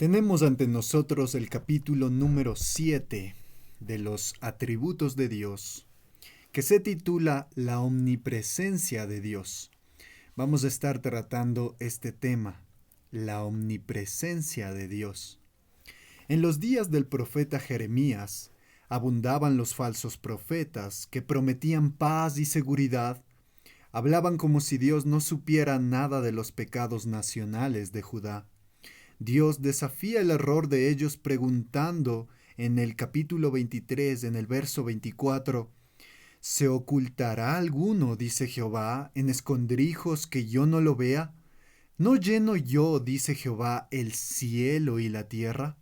Tenemos ante nosotros el capítulo número 7 de los atributos de Dios, que se titula La omnipresencia de Dios. Vamos a estar tratando este tema, la omnipresencia de Dios. En los días del profeta Jeremías, abundaban los falsos profetas que prometían paz y seguridad. Hablaban como si Dios no supiera nada de los pecados nacionales de Judá. Dios desafía el error de ellos preguntando en el capítulo 23, en el verso 24, ¿se ocultará alguno, dice Jehová, en escondrijos que yo no lo vea? ¿No lleno yo, dice Jehová, el cielo y la tierra?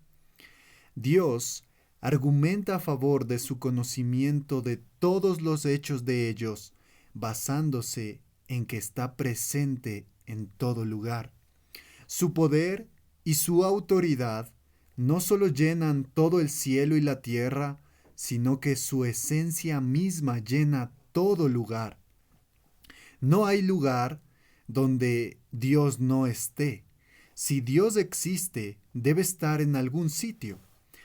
Dios argumenta a favor de su conocimiento de todos los hechos de ellos, basándose en que está presente en todo lugar. Su poder y su autoridad no solo llenan todo el cielo y la tierra, sino que su esencia misma llena todo lugar. No hay lugar donde Dios no esté. Si Dios existe, debe estar en algún sitio.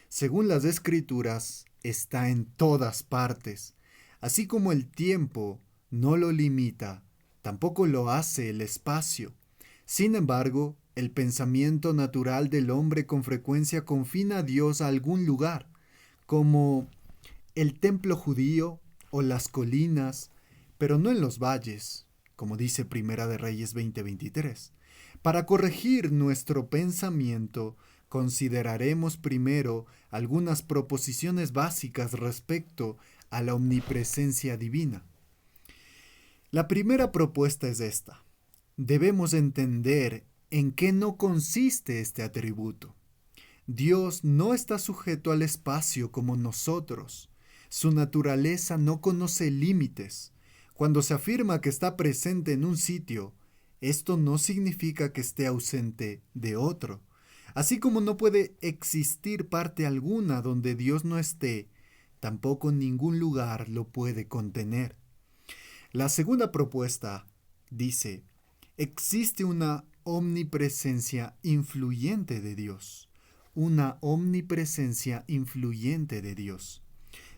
Según las Escrituras, está en todas partes. Así como el tiempo no lo limita, tampoco lo hace el espacio. Sin embargo, el pensamiento natural del hombre con frecuencia confina a Dios a algún lugar, como el templo judío o las colinas, pero no en los valles, como dice Primera de Reyes 20:23. Para corregir nuestro pensamiento, consideraremos primero algunas proposiciones básicas respecto a la omnipresencia divina. La primera propuesta es esta. Debemos entender en qué no consiste este atributo. Dios no está sujeto al espacio como nosotros. Su naturaleza no conoce límites. Cuando se afirma que está presente en un sitio, esto no significa que esté ausente de otro. Así como no puede existir parte alguna donde Dios no esté, tampoco ningún lugar lo puede contener. La segunda propuesta dice, existe una omnipresencia influyente de Dios. Una omnipresencia influyente de Dios.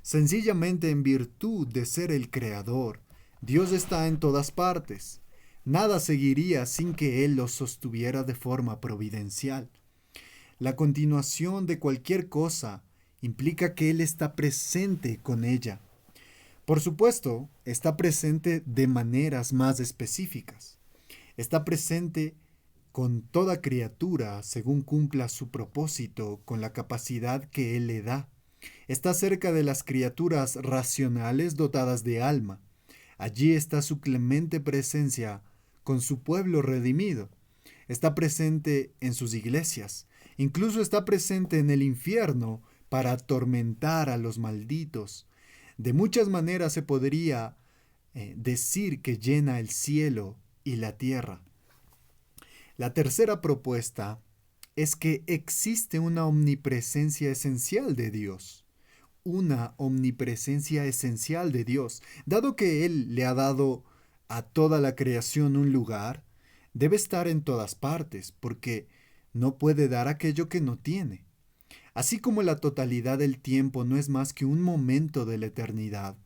Sencillamente en virtud de ser el Creador, Dios está en todas partes. Nada seguiría sin que Él lo sostuviera de forma providencial. La continuación de cualquier cosa implica que Él está presente con ella. Por supuesto, está presente de maneras más específicas. Está presente con toda criatura según cumpla su propósito con la capacidad que Él le da. Está cerca de las criaturas racionales dotadas de alma. Allí está su clemente presencia con su pueblo redimido. Está presente en sus iglesias. Incluso está presente en el infierno para atormentar a los malditos. De muchas maneras se podría decir que llena el cielo y la tierra. La tercera propuesta es que existe una omnipresencia esencial de Dios. Una omnipresencia esencial de Dios. Dado que Él le ha dado a toda la creación un lugar, debe estar en todas partes, porque no puede dar aquello que no tiene. Así como la totalidad del tiempo no es más que un momento de la eternidad,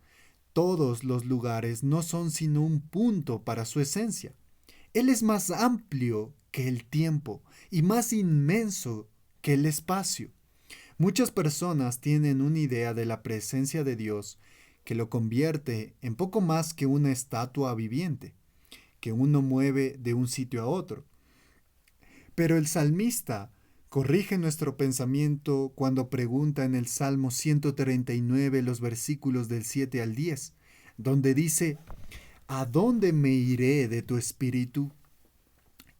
todos los lugares no son sino un punto para su esencia. Él es más amplio que el tiempo y más inmenso que el espacio. Muchas personas tienen una idea de la presencia de Dios que lo convierte en poco más que una estatua viviente, que uno mueve de un sitio a otro. Pero el salmista corrige nuestro pensamiento cuando pregunta en el Salmo 139 los versículos del 7 al 10, donde dice, ¿a dónde me iré de tu espíritu?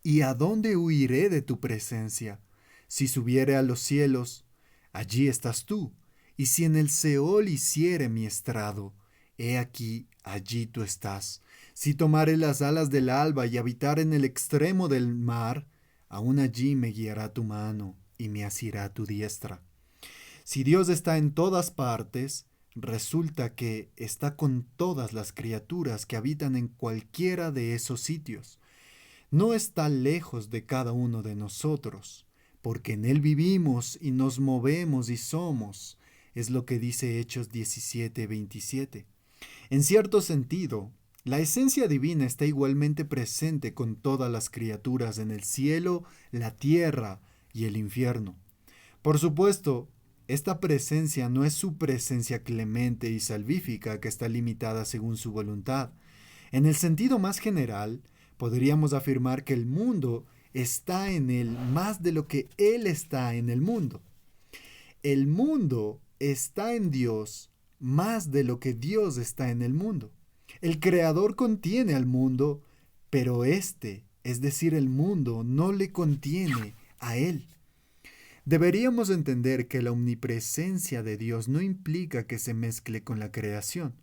¿Y a dónde huiré de tu presencia? Si subiere a los cielos, allí estás tú. Y si en el Seol hiciere mi estrado, he aquí, allí tú estás. Si tomare las alas del alba y habitar en el extremo del mar, aún allí me guiará tu mano y me asirá tu diestra. Si Dios está en todas partes, resulta que está con todas las criaturas que habitan en cualquiera de esos sitios. No está lejos de cada uno de nosotros, porque en Él vivimos y nos movemos y somos, es lo que dice Hechos 17:27. En cierto sentido, la esencia divina está igualmente presente con todas las criaturas en el cielo, la tierra y el infierno. Por supuesto, esta presencia no es su presencia clemente y salvífica que está limitada según su voluntad. En el sentido más general, podríamos afirmar que el mundo está en Él más de lo que Él está en el mundo. El mundo está en Dios más de lo que Dios está en el mundo. El Creador contiene al mundo, pero éste, es decir, el mundo, no le contiene a Él. Deberíamos entender que la omnipresencia de Dios no implica que se mezcle con la creación,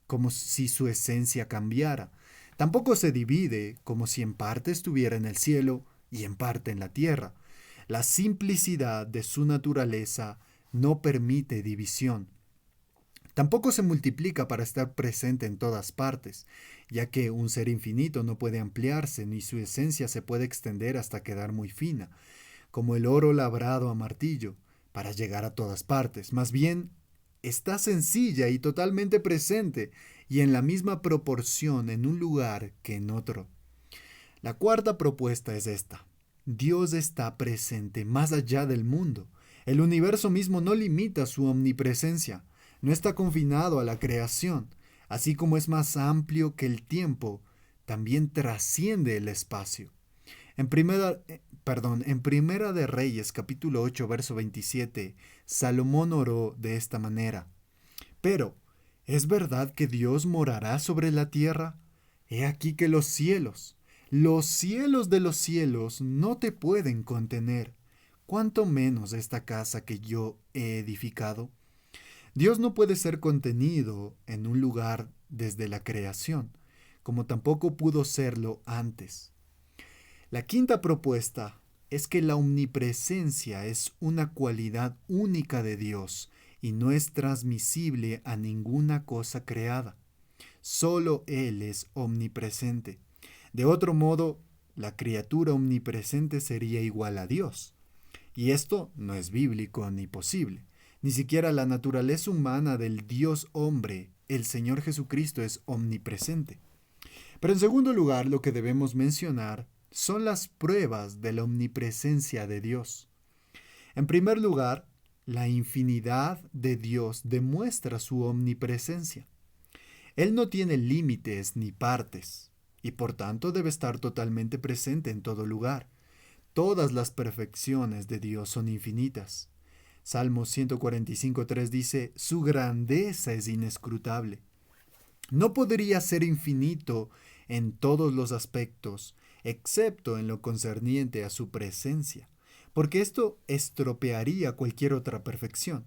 como si su esencia cambiara. Tampoco se divide, como si en parte estuviera en el cielo y en parte en la tierra. La simplicidad de su naturaleza no permite división. Tampoco se multiplica para estar presente en todas partes, ya que un ser infinito no puede ampliarse ni su esencia se puede extender hasta quedar muy fina, como el oro labrado a martillo, para llegar a todas partes. Más bien, está sencilla y totalmente presente, y en la misma proporción en un lugar que en otro. La cuarta propuesta es esta. Dios está presente más allá del mundo. El universo mismo no limita su omnipresencia, no está confinado a la creación, así como es más amplio que el tiempo, también trasciende el espacio. En Primera de Reyes, capítulo 8, verso 27, Salomón oró de esta manera: Pero, ¿es verdad que Dios morará sobre la tierra? He aquí que los cielos de los cielos no te pueden contener, cuánto menos esta casa que yo he edificado. Dios no puede ser contenido en un lugar desde la creación, como tampoco pudo serlo antes. La quinta propuesta es que la omnipresencia es una cualidad única de Dios y no es transmisible a ninguna cosa creada. Solo Él es omnipresente. De otro modo, la criatura omnipresente sería igual a Dios. Y esto no es bíblico ni posible. Ni siquiera la naturaleza humana del Dios hombre, el Señor Jesucristo, es omnipresente. Pero en segundo lugar, lo que debemos mencionar son las pruebas de la omnipresencia de Dios. En primer lugar, la infinidad de Dios demuestra su omnipresencia. Él no tiene límites ni partes, y por tanto debe estar totalmente presente en todo lugar. Todas las perfecciones de Dios son infinitas. Salmo 145:3 dice: Su grandeza es inescrutable. No podría ser infinito en todos los aspectos, excepto en lo concerniente a su presencia, porque esto estropearía cualquier otra perfección.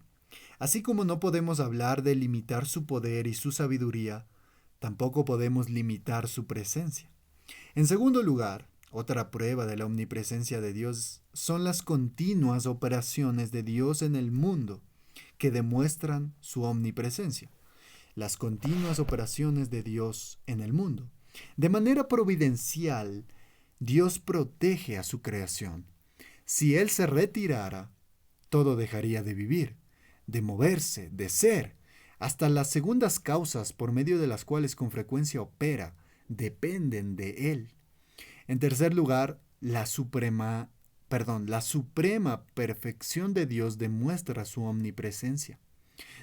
Así como no podemos hablar de limitar su poder y su sabiduría, tampoco podemos limitar su presencia. En segundo lugar, otra prueba de la omnipresencia de Dios son las continuas operaciones de Dios en el mundo que demuestran su omnipresencia. Las continuas operaciones de Dios en el mundo. De manera providencial, Dios protege a su creación. Si Él se retirara, todo dejaría de vivir, de moverse, de ser. Hasta las segundas causas por medio de las cuales con frecuencia opera dependen de Él. En tercer lugar, la suprema perfección de Dios demuestra su omnipresencia.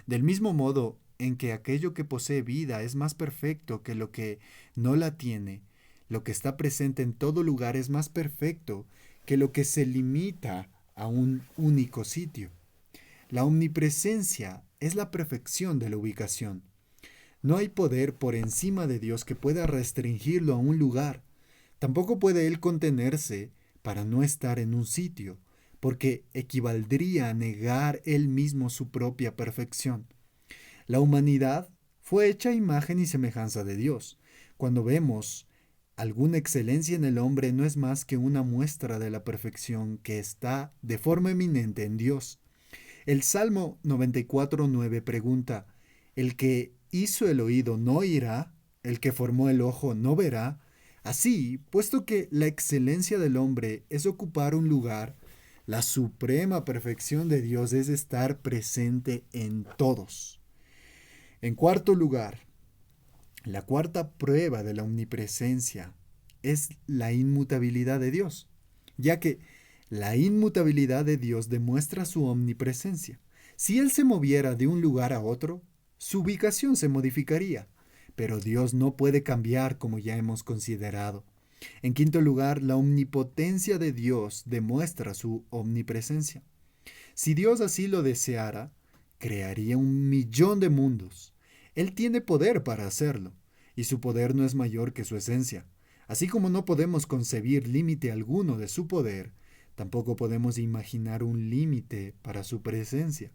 Del mismo modo en que aquello que posee vida es más perfecto que lo que no la tiene, lo que está presente en todo lugar es más perfecto que lo que se limita a un único sitio. La omnipresencia es la perfección de la ubicación. No hay poder por encima de Dios que pueda restringirlo a un lugar. Tampoco puede Él contenerse para no estar en un sitio, porque equivaldría a negar Él mismo su propia perfección. La humanidad fue hecha a imagen y semejanza de Dios. Cuando vemos alguna excelencia en el hombre, no es más que una muestra de la perfección que está de forma eminente en Dios. El Salmo 94:9 pregunta: ¿el que hizo el oído no oirá? ¿El que formó el ojo no verá? Así, puesto que la excelencia del hombre es ocupar un lugar, La suprema perfección de Dios es estar presente en todos. En cuarto lugar, la cuarta prueba de la omnipresencia es la inmutabilidad de Dios, ya que la inmutabilidad de Dios demuestra su omnipresencia. Si Él se moviera de un lugar a otro, su ubicación se modificaría, pero Dios no puede cambiar como ya hemos considerado. En quinto lugar, la omnipotencia de Dios demuestra su omnipresencia. Si Dios así lo deseara, crearía 1.000.000 de mundos. Él tiene poder para hacerlo, y su poder no es mayor que su esencia. Así como no podemos concebir límite alguno de su poder, tampoco podemos imaginar un límite para su presencia.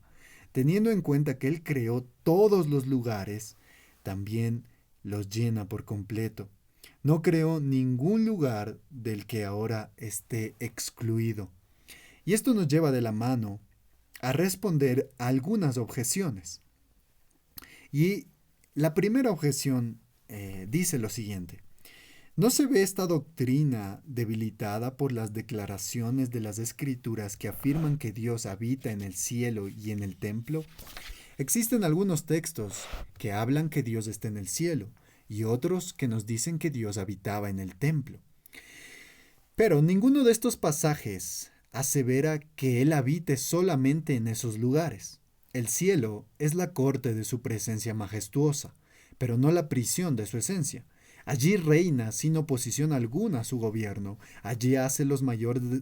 Teniendo en cuenta que Él creó todos los lugares, también los llena por completo. No creó ningún lugar del que ahora esté excluido. Y esto nos lleva de la mano a responder a algunas objeciones. Y la primera objeción dice lo siguiente. ¿No se ve esta doctrina debilitada por las declaraciones de las Escrituras que afirman que Dios habita en el cielo y en el templo? Existen algunos textos que hablan que Dios está en el cielo y otros que nos dicen que Dios habitaba en el templo. Pero ninguno de estos pasajes asevera que Él habite solamente en esos lugares. El cielo es la corte de su presencia majestuosa, pero no la prisión de su esencia. Allí reina sin oposición alguna a su gobierno. Allí hace los mayores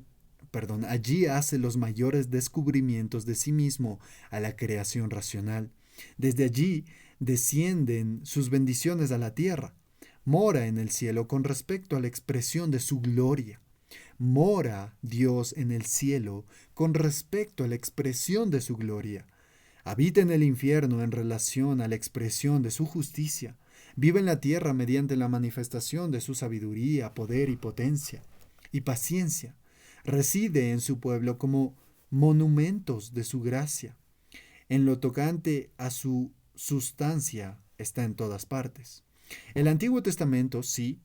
descubrimientos de sí mismo a la creación racional. Desde allí descienden sus bendiciones a la tierra. Mora en el cielo con respecto a la expresión de su gloria. Mora Dios en el cielo con respecto a la expresión de su gloria. Habita en el infierno en relación a la expresión de su justicia. Vive en la tierra mediante la manifestación de su sabiduría, poder y potencia, y paciencia. Reside en su pueblo como monumentos de su gracia. En lo tocante a su sustancia, está en todas partes. El Antiguo Testamento sí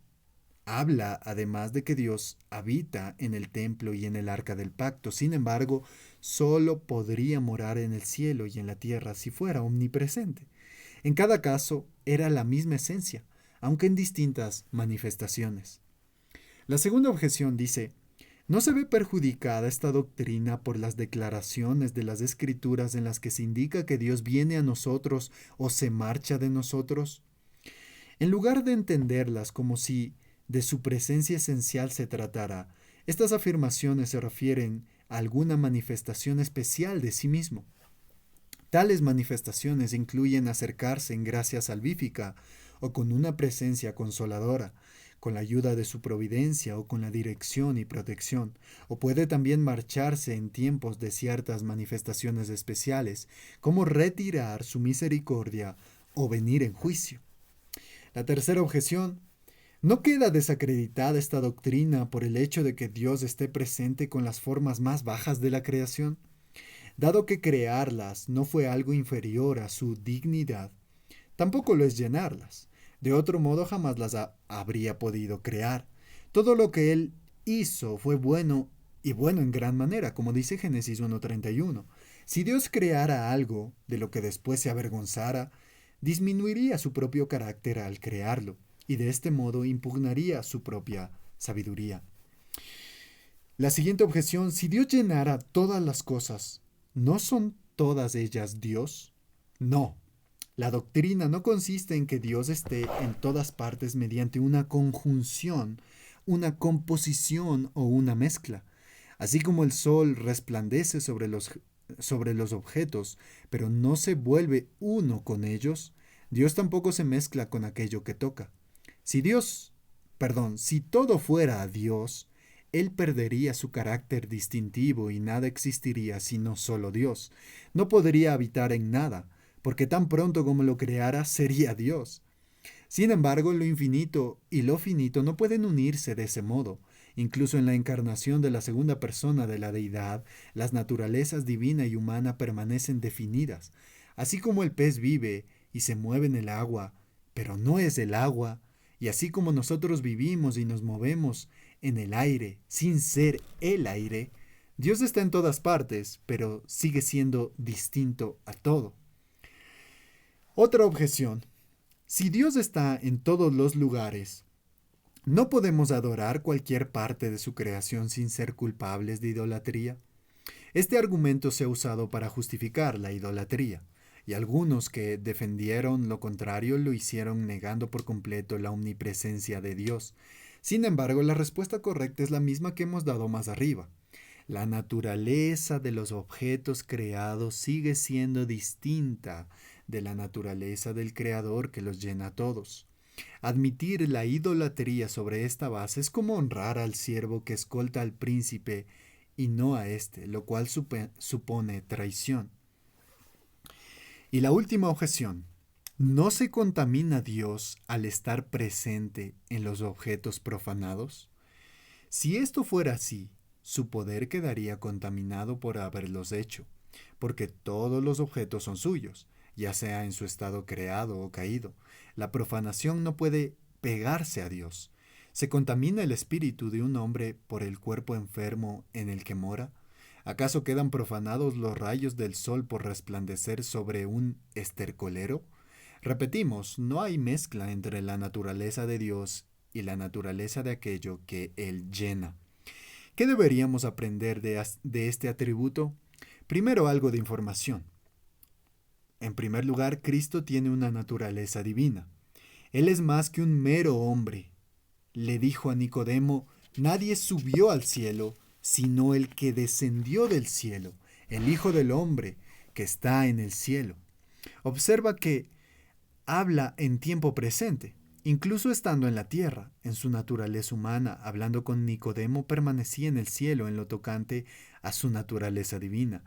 habla además de que Dios habita en el templo y en el arca del pacto. Sin embargo, solo podría morar en el cielo y en la tierra si fuera omnipresente. En cada caso era la misma esencia, aunque en distintas manifestaciones. La segunda objeción dice, ¿no se ve perjudicada esta doctrina por las declaraciones de las Escrituras en las que se indica que Dios viene a nosotros o se marcha de nosotros? En lugar de entenderlas como si de su presencia esencial se tratara, estas afirmaciones se refieren a alguna manifestación especial de sí mismo. Tales manifestaciones incluyen acercarse en gracia salvífica o con una presencia consoladora, con la ayuda de su providencia o con la dirección y protección, o puede también marcharse en tiempos de ciertas manifestaciones especiales, como retirar su misericordia o venir en juicio. La tercera objeción. ¿No queda desacreditada esta doctrina por el hecho de que Dios esté presente con las formas más bajas de la creación? Dado que crearlas no fue algo inferior a su dignidad, tampoco lo es llenarlas. De otro modo jamás las habría podido crear. Todo lo que Él hizo fue bueno y bueno en gran manera, como dice Génesis 1:31. Si Dios creara algo de lo que después se avergonzara, disminuiría su propio carácter al crearlo, y de este modo impugnaría su propia sabiduría. La siguiente objeción, si Dios llenara todas las cosas, ¿no son todas ellas Dios? No. La doctrina no consiste en que Dios esté en todas partes mediante una conjunción, una composición o una mezcla. Así como el sol resplandece sobre los objetos, pero no se vuelve uno con ellos, Dios tampoco se mezcla con aquello que toca. Si todo fuera a Dios, Él perdería su carácter distintivo y nada existiría sino solo Dios. No podría habitar en nada, porque tan pronto como lo creara sería Dios. Sin embargo, lo infinito y lo finito no pueden unirse de ese modo. Incluso en la encarnación de la segunda persona de la deidad, las naturalezas divina y humana permanecen definidas. Así como el pez vive y se mueve en el agua, pero no es el agua, y así como nosotros vivimos y nos movemos en el aire sin ser el aire, Dios está en todas partes, pero sigue siendo distinto a todo. Otra objeción. Si Dios está en todos los lugares, ¿no podemos adorar cualquier parte de su creación sin ser culpables de idolatría? Este argumento se ha usado para justificar la idolatría, y algunos que defendieron lo contrario lo hicieron negando por completo la omnipresencia de Dios. Sin embargo, la respuesta correcta es la misma que hemos dado más arriba. La naturaleza de los objetos creados sigue siendo distinta de la naturaleza del Creador que los llena a todos. Admitir la idolatría sobre esta base es como honrar al siervo que escolta al príncipe y no a éste, lo cual supone traición. Y la última objeción. ¿No se contamina Dios al estar presente en los objetos profanados? Si esto fuera así, su poder quedaría contaminado por haberlos hecho, porque todos los objetos son suyos, ya sea en su estado creado o caído. La profanación no puede pegarse a Dios. ¿Se contamina el espíritu de un hombre por el cuerpo enfermo en el que mora? ¿Acaso quedan profanados los rayos del sol por resplandecer sobre un estercolero? Repetimos, no hay mezcla entre la naturaleza de Dios y la naturaleza de aquello que Él llena. ¿Qué deberíamos aprender de este atributo? Primero, algo de información. En primer lugar, Cristo tiene una naturaleza divina. Él es más que un mero hombre. Le dijo a Nicodemo, nadie subió al cielo, sino el que descendió del cielo, el Hijo del Hombre, que está en el cielo. Observa que habla en tiempo presente. Incluso estando en la tierra, en su naturaleza humana, hablando con Nicodemo, permanecía en el cielo en lo tocante a su naturaleza divina.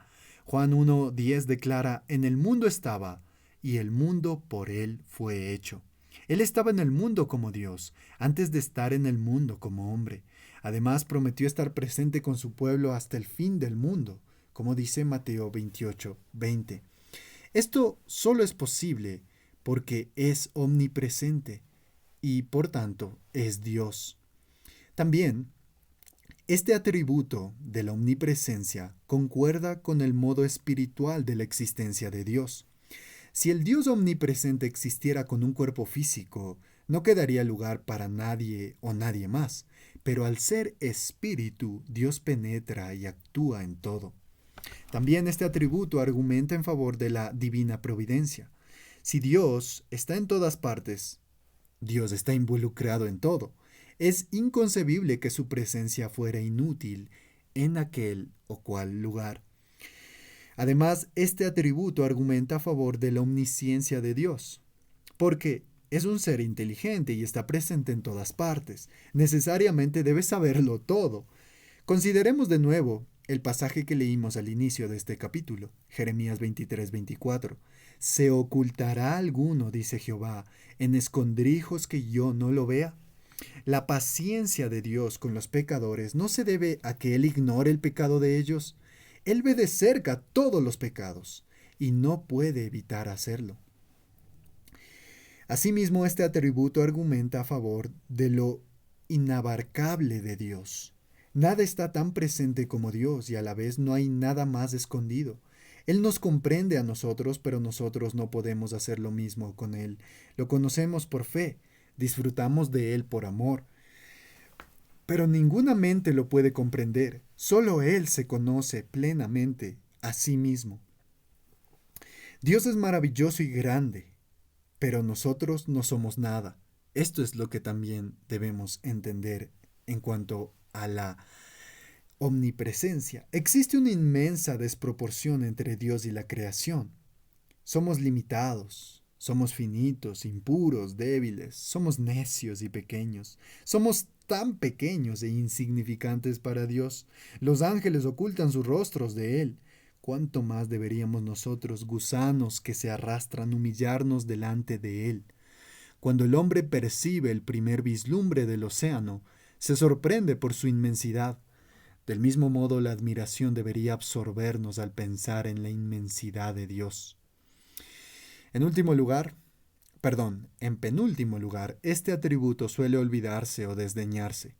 Juan 1:10 declara, en el mundo estaba, y el mundo por él fue hecho. Él estaba en el mundo como Dios, antes de estar en el mundo como hombre. Además, prometió estar presente con su pueblo hasta el fin del mundo, como dice Mateo 28:20. Esto solo es posible porque es omnipresente y por tanto es Dios. También, este atributo de la omnipresencia concuerda con el modo espiritual de la existencia de Dios. Si el Dios omnipresente existiera con un cuerpo físico, no quedaría lugar para nadie o nadie más, pero al ser espíritu, Dios penetra y actúa en todo. También este atributo argumenta en favor de la divina providencia. Si Dios está en todas partes, Dios está involucrado en todo. Es inconcebible que su presencia fuera inútil en aquel o cual lugar. Además, este atributo argumenta a favor de la omnisciencia de Dios, porque es un ser inteligente y está presente en todas partes. Necesariamente debe saberlo todo. Consideremos de nuevo el pasaje que leímos al inicio de este capítulo, Jeremías 23:24. ¿Se ocultará alguno, dice Jehová, en escondrijos que yo no lo vea? La paciencia de Dios con los pecadores no se debe a que Él ignore el pecado de ellos. Él ve de cerca todos los pecados y no puede evitar hacerlo. Asimismo, este atributo argumenta a favor de lo inabarcable de Dios. Nada está tan presente como Dios y a la vez no hay nada más escondido. Él nos comprende a nosotros, pero nosotros no podemos hacer lo mismo con Él. Lo conocemos por fe, disfrutamos de Él por amor. Pero ninguna mente lo puede comprender. Solo Él se conoce plenamente a sí mismo. Dios es maravilloso y grande, pero nosotros no somos nada. Esto es lo que también debemos entender en cuanto a la omnipresencia. Existe una inmensa desproporción entre Dios y la creación. Somos limitados, somos finitos, impuros, débiles, somos necios y pequeños. Somos tan pequeños e insignificantes para Dios. Los ángeles ocultan sus rostros de Él. ¿Cuánto más deberíamos nosotros, gusanos que se arrastran, humillarnos delante de Él? Cuando el hombre percibe el primer vislumbre del océano, se sorprende por su inmensidad. Del mismo modo, la admiración debería absorbernos al pensar en la inmensidad de Dios. En penúltimo lugar, este atributo suele olvidarse o desdeñarse.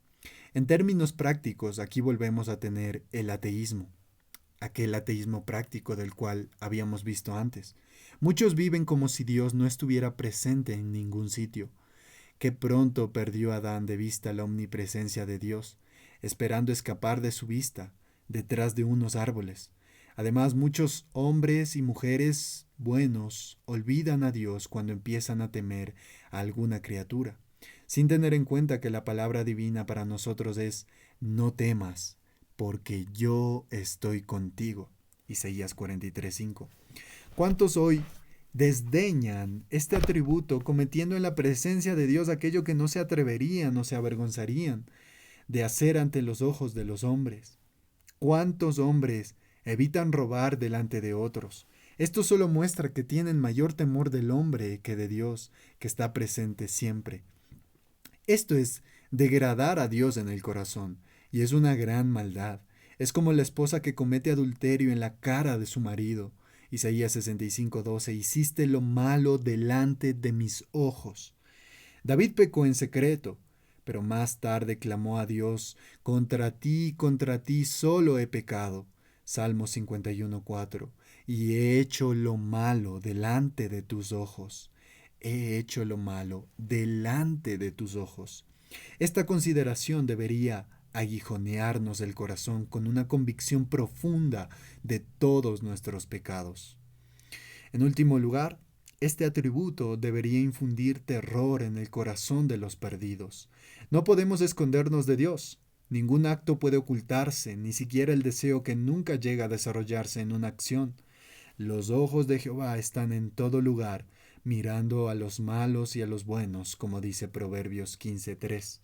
En términos prácticos, aquí volvemos a tener el ateísmo, aquel ateísmo práctico del cual habíamos visto antes. Muchos viven como si Dios no estuviera presente en ningún sitio. Qué pronto perdió Adán de vista la omnipresencia de Dios, esperando escapar de su vista, detrás de unos árboles. Además, muchos hombres y mujeres buenos olvidan a Dios cuando empiezan a temer a alguna criatura, sin tener en cuenta que la palabra divina para nosotros es no temas, porque yo estoy contigo. Isaías 43:5. ¿Cuántos hoy desdeñan este atributo, cometiendo en la presencia de Dios aquello que no se atreverían o se avergonzarían de hacer ante los ojos de los hombres? ¿Cuántos hombres evitan robar delante de otros? Esto solo muestra que tienen mayor temor del hombre que de Dios, que está presente siempre. Esto es degradar a Dios en el corazón, y es una gran maldad. Es como la esposa que comete adulterio en la cara de su marido. Isaías 65:12, hiciste lo malo delante de mis ojos. David pecó en secreto, pero más tarde clamó a Dios, contra ti solo he pecado. Salmo 51:4, y he hecho lo malo delante de tus ojos. He hecho lo malo delante de tus ojos. Esta consideración debería aguijonearnos el corazón con una convicción profunda de todos nuestros pecados. En último lugar, este atributo debería infundir terror en el corazón de los perdidos. No podemos escondernos de Dios. Ningún acto puede ocultarse, ni siquiera el deseo que nunca llega a desarrollarse en una acción. Los ojos de Jehová están en todo lugar, mirando a los malos y a los buenos, como dice Proverbios 15:3.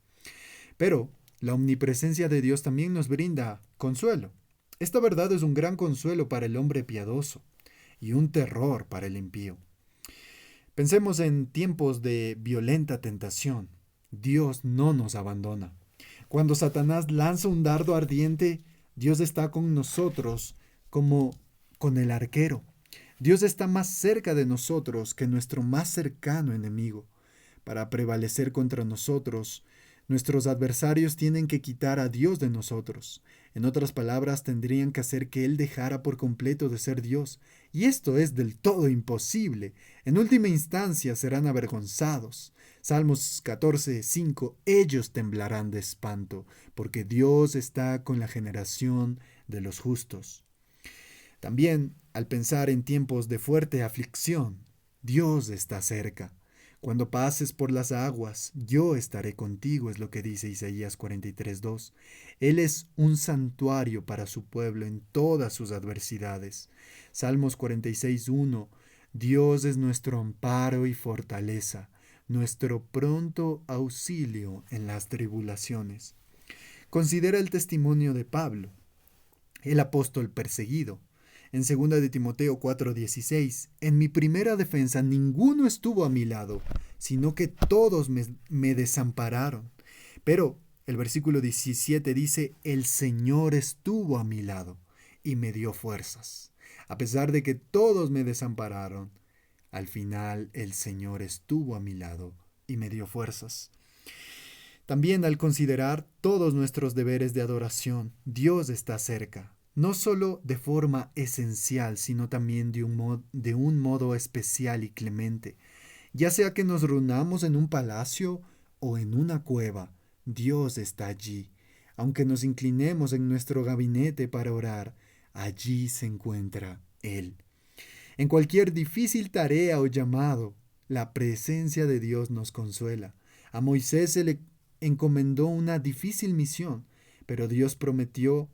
Pero la omnipresencia de Dios también nos brinda consuelo. Esta verdad es un gran consuelo para el hombre piadoso y un terror para el impío. Pensemos en tiempos de violenta tentación. Dios no nos abandona. Cuando Satanás lanza un dardo ardiente, Dios está con nosotros como con el arquero. Dios está más cerca de nosotros que nuestro más cercano enemigo. Para prevalecer contra nosotros, nuestros adversarios tienen que quitar a Dios de nosotros. En otras palabras, tendrían que hacer que Él dejara por completo de ser Dios. Y esto es del todo imposible. En última instancia serán avergonzados. Salmos 14:5, ellos temblarán de espanto, porque Dios está con la generación de los justos. También, al pensar en tiempos de fuerte aflicción, Dios está cerca. Cuando pases por las aguas, yo estaré contigo, es lo que dice Isaías 43:2. Él es un santuario para su pueblo en todas sus adversidades. Salmos 46:1. Dios es nuestro amparo y fortaleza, nuestro pronto auxilio en las tribulaciones. Considera el testimonio de Pablo, el apóstol perseguido. En 2 de Timoteo 4:16, en mi primera defensa ninguno estuvo a mi lado, sino que todos me desampararon. Pero el versículo 17 dice, el Señor estuvo a mi lado y me dio fuerzas. A pesar de que todos me desampararon, al final el Señor estuvo a mi lado y me dio fuerzas. También al considerar todos nuestros deberes de adoración, Dios está cerca. No solo de forma esencial, sino también de un modo especial y clemente. Ya sea que nos reunamos en un palacio o en una cueva, Dios está allí. Aunque nos inclinemos en nuestro gabinete para orar, allí se encuentra Él. En cualquier difícil tarea o llamado, la presencia de Dios nos consuela. A Moisés se le encomendó una difícil misión, pero Dios prometió: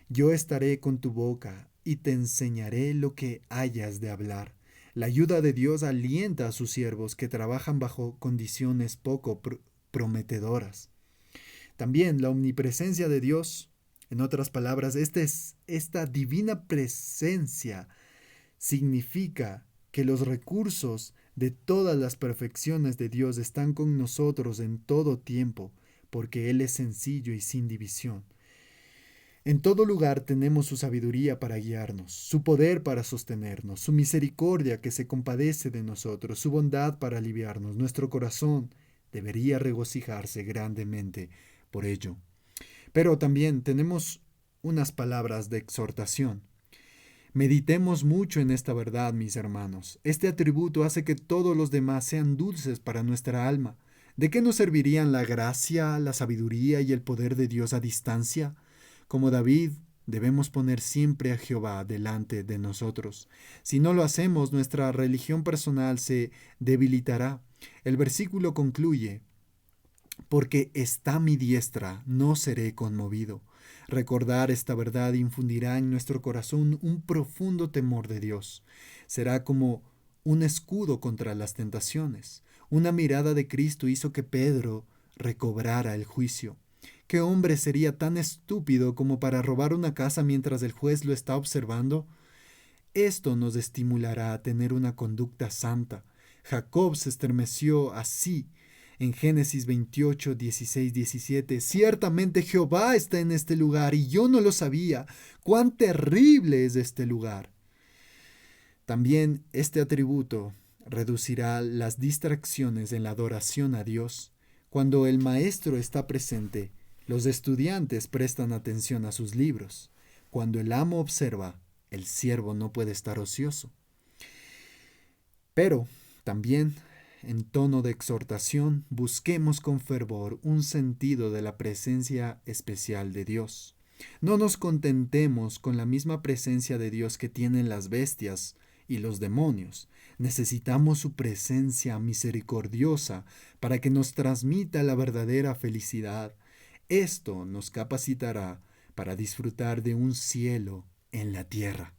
yo estaré con tu boca y te enseñaré lo que hayas de hablar. La ayuda de Dios alienta a sus siervos que trabajan bajo condiciones poco prometedoras. También la omnipresencia de Dios, en otras palabras, esta divina presencia significa que los recursos de todas las perfecciones de Dios están con nosotros en todo tiempo, porque Él es sencillo y sin división. En todo lugar tenemos su sabiduría para guiarnos, su poder para sostenernos, su misericordia que se compadece de nosotros, su bondad para aliviarnos. Nuestro corazón debería regocijarse grandemente por ello. Pero también tenemos unas palabras de exhortación. Meditemos mucho en esta verdad, mis hermanos. Este atributo hace que todos los demás sean dulces para nuestra alma. ¿De qué nos servirían la gracia, la sabiduría y el poder de Dios a distancia? Como David, debemos poner siempre a Jehová delante de nosotros. Si no lo hacemos, nuestra religión personal se debilitará. El versículo concluye: porque está mi diestra, no seré conmovido. Recordar esta verdad infundirá en nuestro corazón un profundo temor de Dios. Será como un escudo contra las tentaciones. Una mirada de Cristo hizo que Pedro recobrara el juicio. ¿Qué hombre sería tan estúpido como para robar una casa mientras el juez lo está observando? Esto nos estimulará a tener una conducta santa. Jacob se estremeció así en Génesis 28, 16, 17. Ciertamente Jehová está en este lugar y yo no lo sabía. ¡Cuán terrible es este lugar! También este atributo reducirá las distracciones en la adoración a Dios. Cuando el maestro está presente, los estudiantes prestan atención a sus libros. Cuando el amo observa, el siervo no puede estar ocioso. Pero también, en tono de exhortación, busquemos con fervor un sentido de la presencia especial de Dios. No nos contentemos con la misma presencia de Dios que tienen las bestias y los demonios. Necesitamos su presencia misericordiosa para que nos transmita la verdadera felicidad. Esto nos capacitará para disfrutar de un cielo en la tierra.